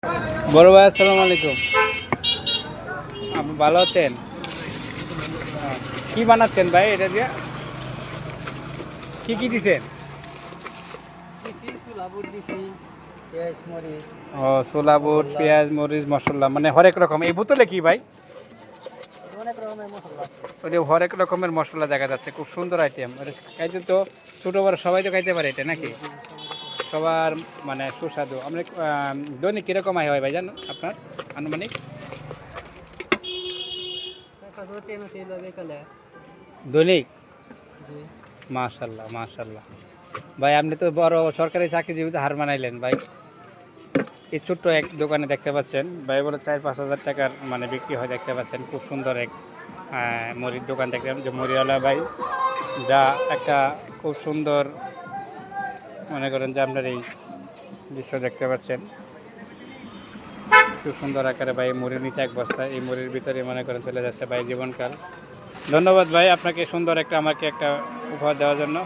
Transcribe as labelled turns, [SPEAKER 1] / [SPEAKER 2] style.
[SPEAKER 1] বড় ভাই আসসালামু আলাইকুম। আপনি ভালো আছেন? কি বানাচ্ছেন ভাই এটা দিয়ে? কি দিছেন?
[SPEAKER 2] দিছি ছোলা বুট দিছি, পেঁয়াজ মরিচ
[SPEAKER 1] ও ছোলা বুট,
[SPEAKER 2] মশলা,
[SPEAKER 1] পেঁয়াজ, মরিচ, মশলা মানে হরেক রকম। এই বোতলে কি ভাই?
[SPEAKER 2] অনেক রকমের মশলা আছে।
[SPEAKER 1] ওটা হরেক রকমের মশলা দেখা যাচ্ছে, খুব সুন্দর আইটেম। এটা খাইতে তো ছোটো বড় সবাই তো খাইতে পারে এটা নাকি? সবার মানে সুস্বাদু। আমরা দৈনিক কীরকম আয় হয় ভাই জানো আপনার আনুমানিক?
[SPEAKER 2] বিকালে।
[SPEAKER 1] দৈনিক?
[SPEAKER 2] জি।
[SPEAKER 1] মাশাল্লাহ মাশাল্লাহ। ভাই আপনি তো বড় সরকারি চাকরিজীবীতে হার মানাইলেন ভাই। এই ছোট্ট এক দোকানে দেখতে পাচ্ছেন ভাই, বলে 4-5 হাজার টাকার মানে বিক্রি হয় দেখতে পাচ্ছেন। খুব সুন্দর এক মুড়ির দোকান দেখলাম, যে মুড়িওয়ালা ভাই যা একটা খুব সুন্দর মনে করেন যে আপনার এই দৃশ্য দেখতে পাচ্ছেন। খুব সুন্দর আকারে ভাই মুড়ির নিচে এক বস্তা, এই মুড়ির ভিতরে মনে করেন চলে যাচ্ছে ভাই জীবনকাল। ধন্যবাদ ভাই আপনাকে সুন্দর একটা আমাকে একটা উপহার দেওয়ার জন্য।